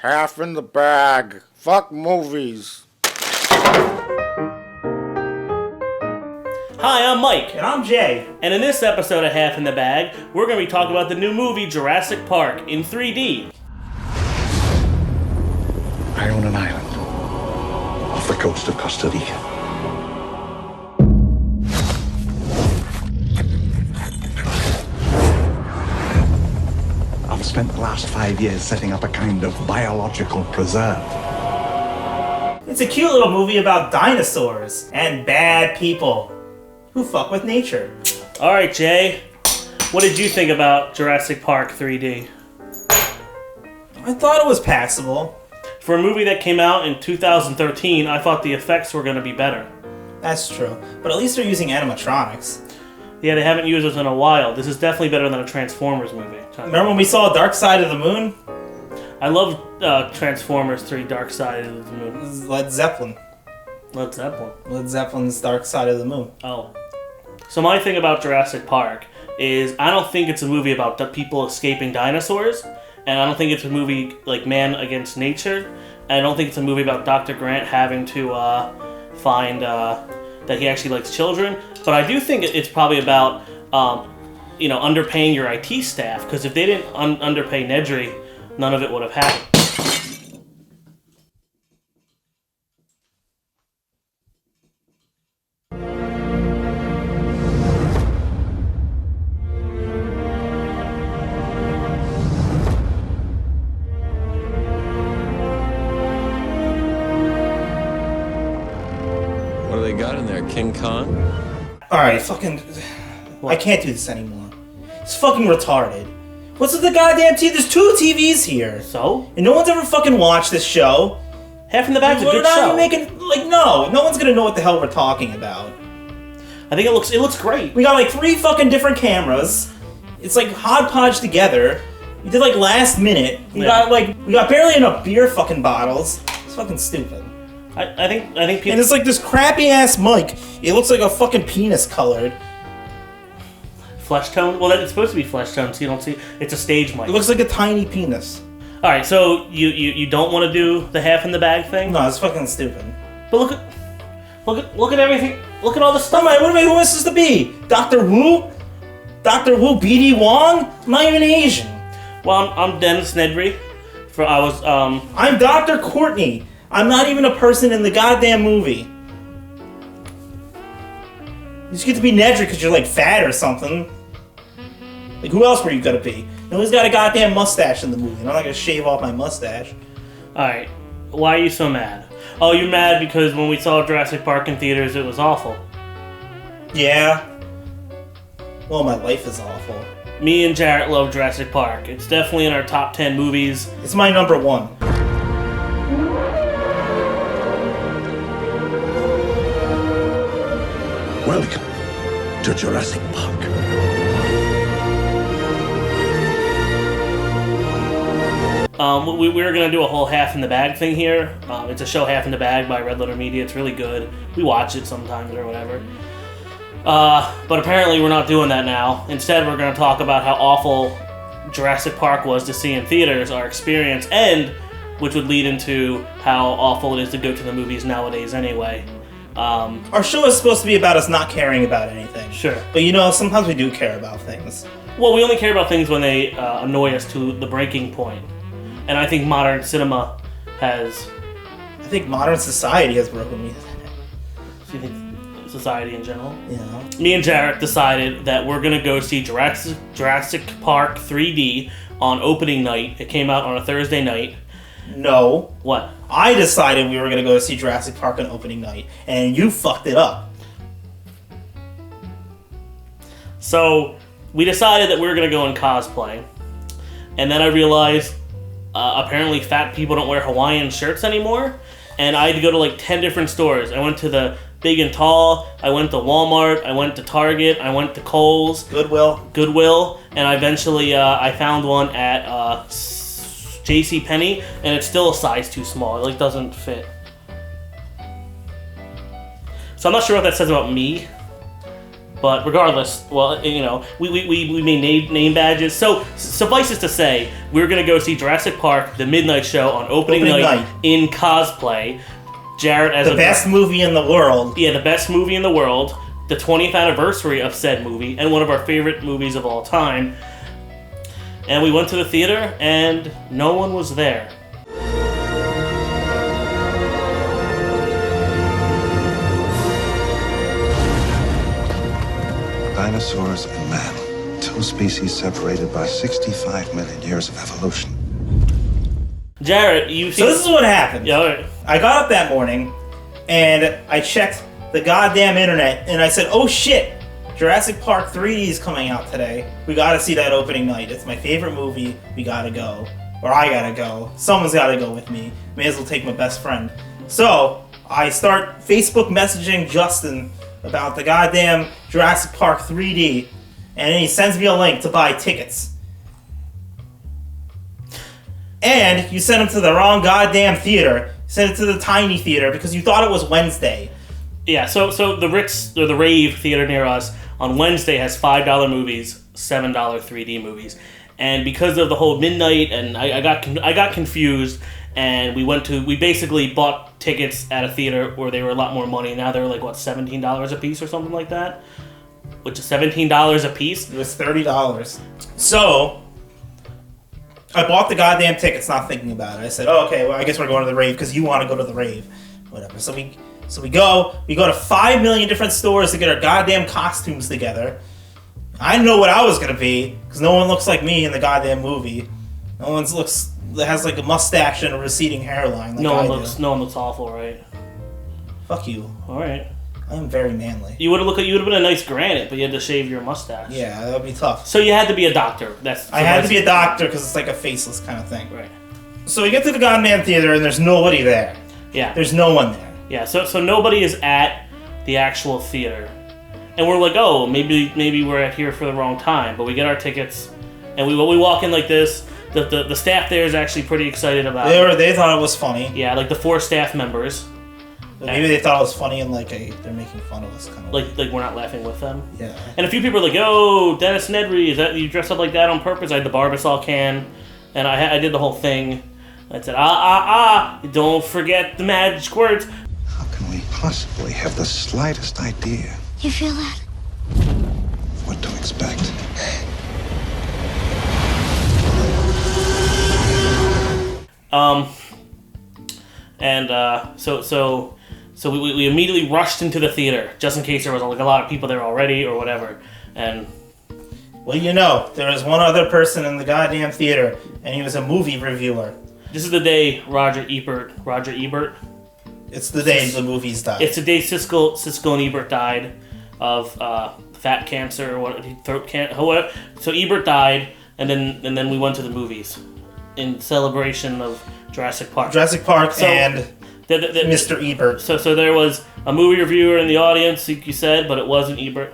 Half in the bag. Fuck movies. Hi, I'm Mike. And I'm Jay. And in this episode of Half in the Bag, we're going to be talking about the new movie Jurassic Park in 3D. I own an island off the coast of Costa Rica. I've spent the last 5 years setting up a kind of biological preserve. It's a cute little movie about dinosaurs and bad people who fuck with nature. All right, Jay, what did you think about Jurassic Park 3D? I thought it was passable. For a movie that came out in 2013, I thought the effects were going to be better. That's true. But at least they're using animatronics. Yeah, they haven't used those in a while. This is definitely better than a Transformers movie. Remember when we saw Dark Side of the Moon? I love Transformers 3 Dark Side of the Moon. This is Led Zeppelin. Led Zeppelin. Led Zeppelin's Dark Side of the Moon. Oh. So my thing about Jurassic Park is I don't think it's a movie about people escaping dinosaurs, and I don't think it's a movie like man against nature, and I don't think it's a movie about Dr. Grant having to find that he actually likes children, but I do think it's probably about underpaying your IT staff, because if they didn't underpay Nedry, none of it would have happened. What do they got in there, King Kong? Alright, fucking... I can't do this anymore. It's fucking retarded. What's with the goddamn TV? There's 2 TVs here. So? And no one's ever fucking watched this show. Half in the Bag's a good show. No one's gonna know what the hell we're talking about. I think it looks great. We got like 3 fucking different cameras. It's like hodgepodge together. We did like last minute. We got barely enough beer fucking bottles. It's fucking stupid. I think people. And it's like this crappy ass mic. It looks like a fucking penis colored. Flesh tone? Well, it's supposed to be flesh tone, so you don't see. It's a stage mic. It looks like a tiny penis. All right, so you don't want to do the half in the bag thing? No, it's fucking stupid. But look at everything. Look at all the stuff. What am I supposed to be? Doctor Wu? Doctor Wu? BD Wong? I'm not even Asian. Well, I'm Dennis Nedry. I'm Dr. Courtney. I'm not even a person in the goddamn movie. You just get to be Nedry because you're like fat or something. Like, who else were you gonna be? No one's got a goddamn mustache in the movie, and I'm not gonna shave off my mustache. Alright, why are you so mad? Oh, you're mad because when we saw Jurassic Park in theaters, it was awful. Yeah. Well, my life is awful. Me and Jarrett love Jurassic Park. It's definitely in our top 10 movies. It's my number 1. Welcome to Jurassic Park. We were going to do a whole half in the bag thing here. It's a show Half in the Bag by Red Letter Media. It's really good. We watch it sometimes or whatever. But apparently we're not doing that now. Instead, we're going to talk about how awful Jurassic Park was to see in theaters, our experience, and which would lead into how awful it is to go to the movies nowadays anyway. Our show is supposed to be about us not caring about anything. Sure. But sometimes we do care about things. Well, we only care about things when they annoy us to the breaking point. And I think modern cinema has... I think modern society has broken me. Do you think society in general? Yeah. Me and Jarrett decided that we're going to go see Jurassic Park 3D on opening night. It came out on a Thursday night. No. What? I decided we were going to go to see Jurassic Park on opening night, and you fucked it up. So, we decided that we were going to go in cosplay. And then I realized, apparently fat people don't wear Hawaiian shirts anymore. And I had to go to like 10 different stores. I went to the Big and Tall, I went to Walmart, I went to Target, I went to Kohl's. Goodwill. And eventually I found one at JCPenney, and it's still a size too small. It like doesn't fit. So I'm not sure what that says about me. But regardless, well, you know, we made name badges. So suffice it to say, we're gonna go see Jurassic Park, the midnight show on opening night in cosplay. Jared as the best movie in the world. Yeah, the best movie in the world. The 20th anniversary of said movie, and one of our favorite movies of all time. And we went to the theater, and no one was there. Dinosaurs and man, two species separated by 65 million years of evolution. Jared, So this is what happened. Yeah, all right. I got up that morning, and I checked the goddamn internet, and I said, oh shit, Jurassic Park 3D is coming out today. We gotta see that opening night. It's my favorite movie. We gotta go. Or I gotta go. Someone's gotta go with me. May as well take my best friend. So, I start Facebook messaging Justin about the goddamn Jurassic Park 3D, and then he sends me a link to buy tickets. And you sent him to the wrong goddamn theater. You sent it to the tiny theater because you thought it was Wednesday. Yeah, so the Ritz, or the Rave theater near us, on Wednesday has $5 movies, $7 3D movies. And because of the whole midnight, and I got confused, and we basically bought tickets at a theater where they were a lot more money. Now they're like, what, $17 a piece or something like that? Which is $17 a piece? It was $30. So, I bought the goddamn tickets not thinking about it. I said, oh, okay, well, I guess we're going to the rave because you want to go to the rave. Whatever. So we go to 5 million different stores to get our goddamn costumes together. I didn't know what I was going to be because no one looks like me in the goddamn movie. No one has like a mustache and a receding hairline like no I one do. looks awful, right? Fuck you. All right. I am very manly. You would have been a nice granite, but you had to shave your mustache. Yeah, that would be tough. So you had to be a doctor. I had to be a doctor because it's like a faceless kind of thing. Right. So we get to the goddamn theater and there's nobody there. Yeah. There's no one there. Yeah. So nobody is at the actual theater, and we're like, oh, maybe we're here for the wrong time. But we get our tickets, and we walk in like this. The staff there is actually pretty excited about it. They thought it was funny. Yeah, like the 4 staff members. But maybe they thought it was funny and like they're making fun of us, kind of. Like we're not laughing with them. Yeah. And a few people are like, "Oh, Dennis Nedry, is that you dressed up like that on purpose?" I had the Barbasol can, and I did the whole thing. I said, don't forget the magic words. How can we possibly have the slightest idea You feel that? what to expect? So we immediately rushed into the theater just in case there was like a lot of people there already or whatever. And Well, you know, there was one other person in the goddamn theater, and he was a movie reviewer. this is the day Roger Ebert. It's the day the movies died. It's the day Siskel and Ebert died of fat cancer or what, throat cancer, whatever. So Ebert died, and then we went to the movies in celebration of Jurassic Park. And Mr. Ebert. So there was a movie reviewer in the audience, like you said, but it wasn't Ebert.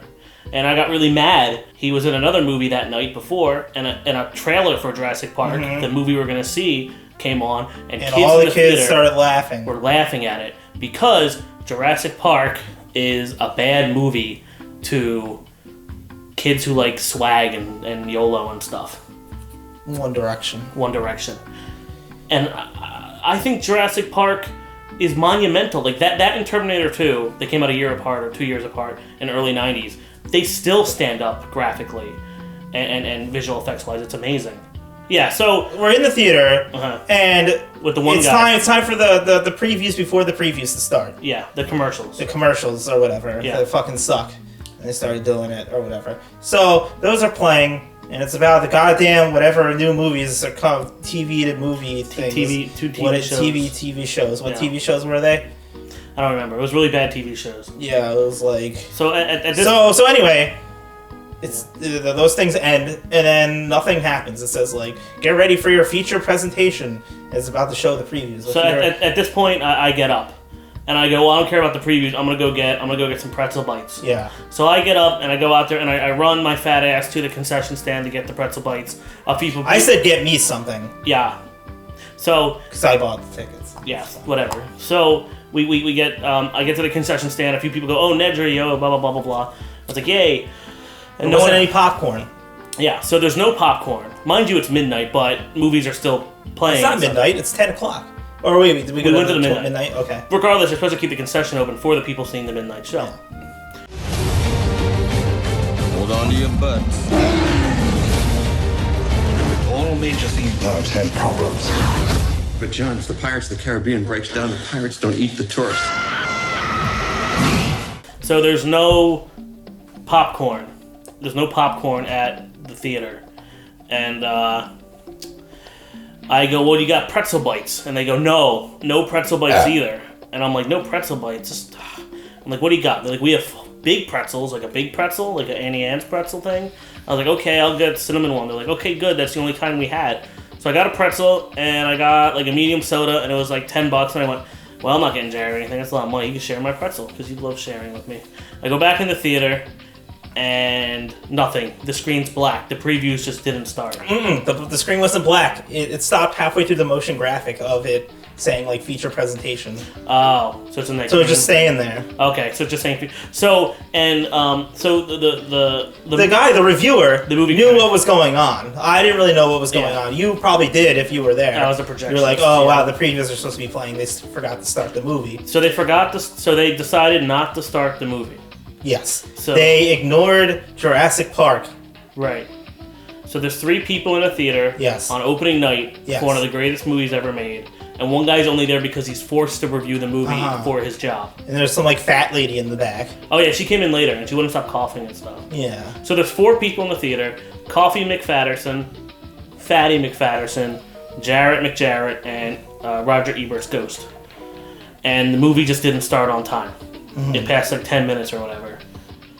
And I got really mad. He was in another movie that night before, and a trailer for Jurassic Park, the movie we're gonna see, came on, and kids all in the the kids theater started laughing. were laughing at it because Jurassic Park is a bad movie to kids who like swag and YOLO and stuff. One Direction. And I think Jurassic Park is monumental. Like that and Terminator 2, they came out a year apart or 2 years apart in the early 90s. They still stand up graphically and visual effects wise. It's amazing. Yeah, so we're in the theater, and with the one it's guy. It's time for the previews before the previews to start. Yeah, the commercials. The commercials or whatever. Yeah. They fucking suck. And they started doing it or whatever. So those are playing, and it's about the goddamn whatever new movies are called TV to movie things. Two TV shows. TV shows. What Yeah. TV shows were they? I don't remember. It was really bad TV shows. Yeah, it was like. So at this. So anyway, it's those things end, and then nothing happens. It says like, get ready for your feature presentation. It's about to show the previews. So at this point, I get up, and I go, well, I don't care about the previews. I'm gonna go get some pretzel bites. Yeah. So I get up and I go out there and I run my fat ass to the concession stand to get the pretzel bites. I said get me something. Yeah. So. Because I bought the tickets. Yeah. Whatever. So we get I get to the concession stand. A few people go, oh, Nedry, oh, blah blah blah blah blah. was like, yay. And there wasn't any popcorn. Yeah, so there's no popcorn. Mind you, it's midnight, but movies are still playing. It's not midnight, it's 10 o'clock. Or wait, did we went to the midnight. Okay. Regardless, you're supposed to keep the concession open for the people seeing the midnight show. Yeah. Hold on to your butts. All major theme parks have problems. But John, if the Pirates of the Caribbean breaks down, the pirates don't eat the tourists. So there's no popcorn. There's no popcorn at the theater. And I go, well, you got pretzel bites. And they go, no pretzel bites either. And I'm like, no pretzel bites. I'm like, what do you got? They're like, we have big pretzels, like a big pretzel, like an Annie Ann's pretzel thing. I was like, okay, I'll get cinnamon one. They're like, okay, good. That's the only kind we had. So I got a pretzel, and I got like a medium soda, and it was like $10. And I went, well, I'm not getting Jerry or anything. That's a lot of money. You can share my pretzel, because you love sharing with me. I go back in the theater, and nothing. The screen's black. The previews just didn't start. The screen wasn't black. It stopped halfway through the motion graphic of it saying like feature presentation. Oh, so it's in that. So it's just staying there. Okay, so it's just saying. So and so the guy, the reviewer, the movie knew critic. what was going on. I didn't really know what was going on. You probably did if you were there. That was a projection. You're like, oh wow, the previews are supposed to be playing. They forgot to start the movie. So they forgot to. So they decided not to start the movie. Yes. So they ignored Jurassic Park. Right. So there's 3 people in a theater. Yes. On opening night Yes. for one of the greatest movies ever made, and one guy's only there because he's forced to review the movie for his job. And there's some like fat lady in the back. Oh yeah, she came in later and she wouldn't stop coughing and stuff. Yeah. So there's 4 people in the theater: Coffee McFatterson, Fatty McFatterson, Jarrett McJarrett, and Roger Ebert's Ghost. And the movie just didn't start on time. It passed like 10 minutes or whatever.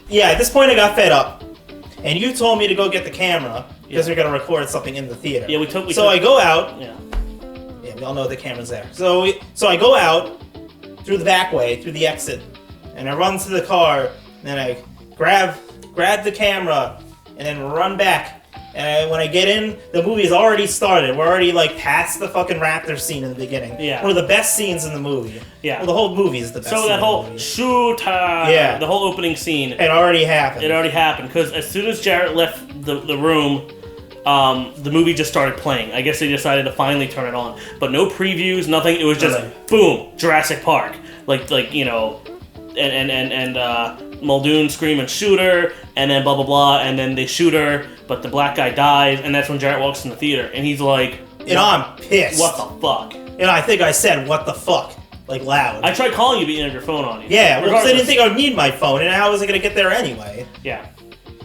Yeah, at this point I got fed up. And you told me to go get the camera because we're going to record something in the theater. Yeah, I go out. Yeah. Yeah, we all know the camera's there. So I go out through the back way, through the exit, and I run to the car, and then I grab the camera, and then run back. And when I get in, the movie's already started. We're already like past the fucking raptor scene in the beginning. Yeah. One of the best scenes in the movie. Yeah. Well, the whole movie is the best. So that whole shooter, the whole opening scene, it already happened. It already happened because as soon as Jarrett left the room, the movie just started playing. I guess they decided to finally turn it on, but no previews, nothing. It was just boom, Jurassic Park, like you know, and Muldoon screaming shooter, and then blah blah blah, and then they shoot her, but the black guy dies, and that's when Jarrett walks in the theater, and he's like, you know, I'm pissed. What the fuck? And I think I said, what the fuck? Like loud. I tried calling you, but you didn't have your phone on you. Yeah, well, because I didn't think I would need my phone, and how was I going to get there anyway? Yeah.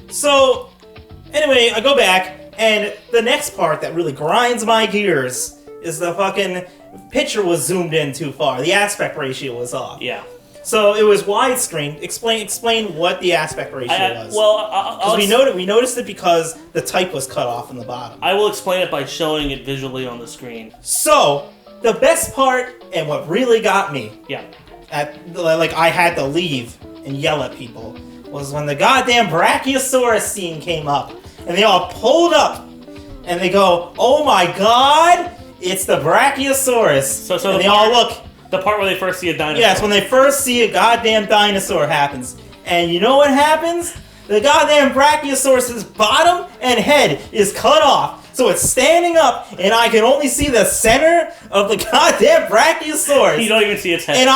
So, anyway, I go back, and the next part that really grinds my gears is the fucking picture was zoomed in too far. The aspect ratio was off. Yeah. So it was widescreen. Explain what the aspect ratio was. Well, we noticed it because the type was cut off in the bottom. I will explain it by showing it visually on the screen. So, the best part, and what really got me, I had to leave and yell at people, was when the goddamn Brachiosaurus scene came up, and they all pulled up, and they go, "Oh my god, it's the Brachiosaurus!" So and they all look. The part where they first see a dinosaur. Yes, when they first see a goddamn dinosaur happens, and you know what happens? The goddamn Brachiosaurus's bottom and head is cut off. So it's standing up, and I can only see the center of the goddamn Brachiosaurus. You don't even see its head. And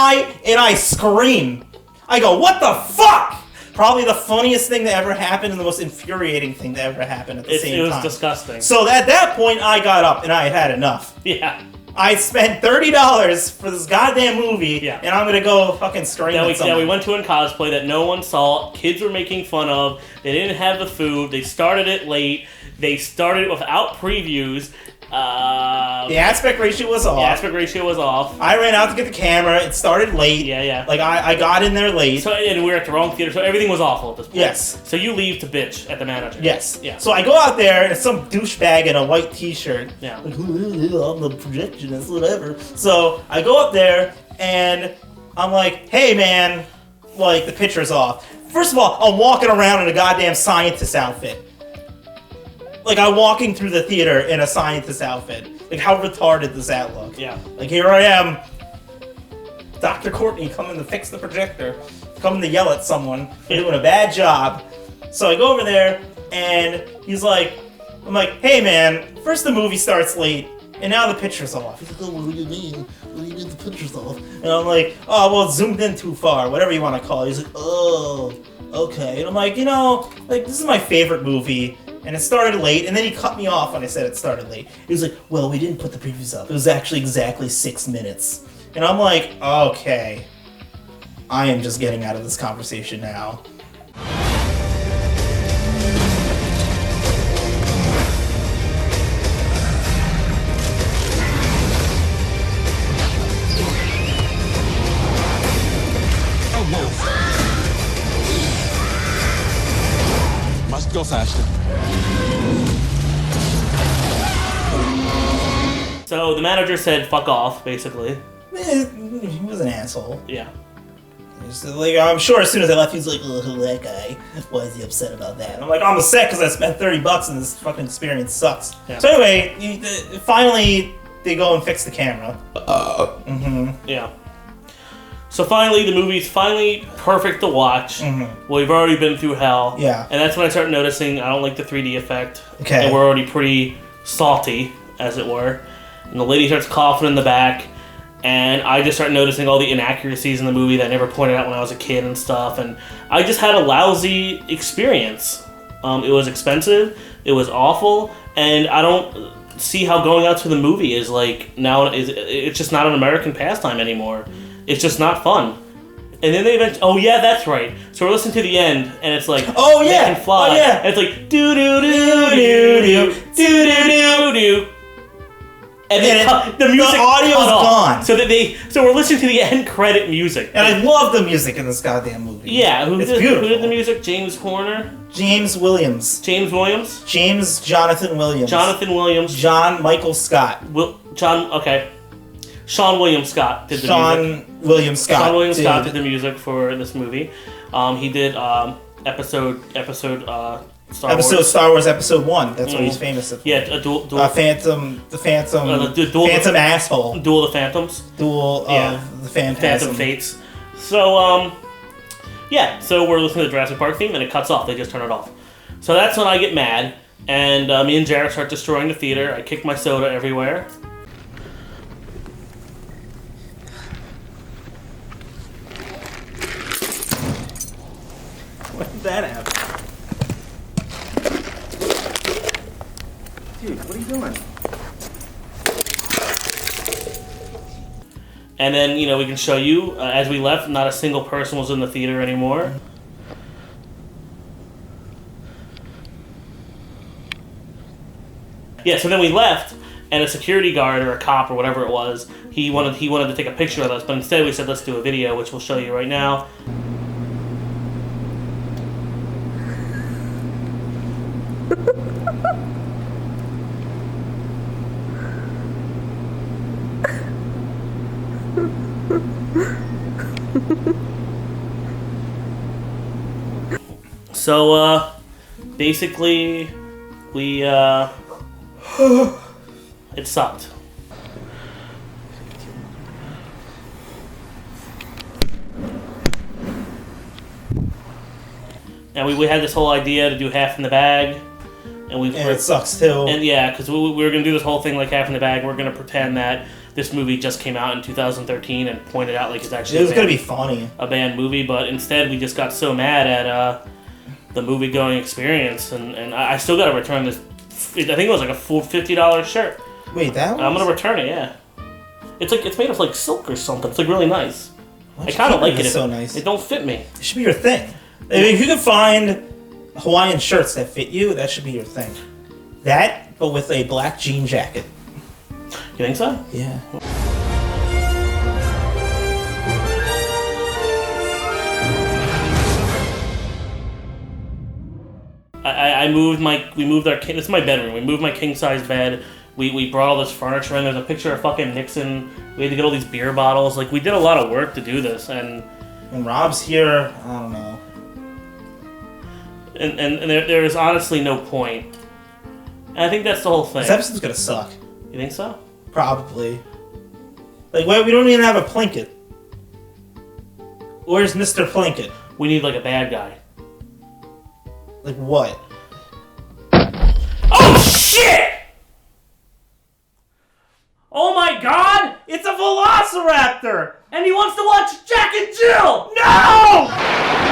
I scream. I go, what the fuck? Probably the funniest thing that ever happened and the most infuriating thing that ever happened at the same time. It was disgusting. So at that point, I got up, and I had enough. Yeah. I spent $30 for this goddamn movie, and I'm gonna go fucking scream at someone. Yeah, we went to a cosplay that no one saw. Kids were making fun of. They didn't have the food. They started it late. They started it without previews. The aspect ratio was off. I ran out to get the camera. It started late. Yeah. Like, I got in there late. So, and we were at the wrong theater, so everything was awful at this point. Yes. So you leave to bitch at the manager. Yes. Yeah. So I go out there, and some douchebag in a white t-shirt. Yeah. Like, I'm the projectionist, whatever. So I go up there, and I'm like, hey, man, like, the picture's off. First of all, I'm walking around in a goddamn scientist outfit. Like, I'm walking through the theater in a scientist outfit. Like, how retarded does that look? Yeah. Like, here I am, Dr. Courtney coming to fix the projector. coming to yell at someone for doing a bad job. So I go over there, and he's like, I'm like, hey man, first the movie starts late, and now the picture's off. He's like, oh, what do you mean? What do you mean the picture's off? And I'm like, oh, well, it's zoomed in too far, whatever you want to call it. He's like, oh, okay. And I'm like, you know, like, this is my favorite movie, and it started late, and then he cut me off when I said it started late. He was like, well, we didn't put the previews up. It was actually exactly 6 minutes. And I'm like, okay, I am just getting out of this conversation now. Must go faster. So the manager said, fuck off, basically. He was an asshole. Yeah. Like, I'm sure as soon as I left, he's like, oh, that guy, why is he upset about that? And I'm like, I'm upset because I spent $30 and this fucking experience sucks. Yeah. So anyway, finally, they go and fix the camera. Yeah. So finally, the movie's finally perfect to watch. Well, we've already been through hell. Yeah. And that's when I start noticing I don't like the 3D effect. Okay. And we're already pretty salty, as it were. And the lady starts coughing in the back. And I just start noticing all the inaccuracies in the movie that I never pointed out when I was a kid and stuff. And I just had a lousy experience. It was expensive. It was awful. And I don't see how going out to the movie is like now. It's just not an American pastime anymore. It's just not fun. And then they eventually, oh yeah, that's right. So we're listening to the end, and it's like, Oh yeah, they can fly. oh yeah. And it's like, do do do do do do do do. And And the music the audio's cut off. gone. So we're listening to the end credit music. And I love the music in this goddamn movie. Yeah, it's beautiful. Who did the music? James Horner? James Williams. James Williams? James Jonathan Williams. Jonathan Williams. John Michael Scott. Okay. Sean William Scott did the music. William Scott. Sean William Scott did the music for this movie. He did episode Star Wars. Star Wars Episode 1. That's what he's famous for. Yeah, a duel Phantom asshole. Duel of the Phantoms. Duel of the Phantom Fates. So, yeah, so we're listening to the Jurassic Park theme and it cuts off. They just turn it off. So that's when I get mad. And me and Jared start destroying the theater. I kick my soda everywhere. When did that happen? Dude, what are you doing? And then, we can show you, as we left, not a single person was in the theater anymore. Yeah, so then we left, and a security guard or a cop or whatever it was, he wanted to take a picture of us, but instead we said, let's do a video, which we'll show you right now. So, basically, we, it sucked. And we had this whole idea to do half in the bag, and it sucks too. And yeah, because we were gonna do this whole thing like half in the bag. We're gonna pretend that this movie just came out in 2013 and point it out like it's actually. It was gonna be funny. A banned movie, but instead we just got so mad at the movie-going experience, and I still gotta return this. I think it was like a full $50 shirt. Wait, that was? I'm gonna return it. Yeah, it's made of like silk or something. It's like really nice. I kind of like it. It's so nice. It don't fit me. It should be your thing. I mean, if you can find Hawaiian shirts that fit you, that should be your thing. That, but with a black jean jacket. You think so? Yeah. We moved our king. This is my bedroom. We moved my king size bed. We brought all this furniture in. There's a picture of fucking Nixon. We had to get all these beer bottles. Like, we did a lot of work to do this, and Rob's here, I don't know. And there is honestly no point. And I think that's the whole thing. This episode's gonna suck. You think so? Probably. Like, we don't even have a Plinkett. Where's Mr. Plinkett? We need like a bad guy. Like what? Oh shit! Oh my god! It's a velociraptor! And he wants to watch Jack and Jill! No!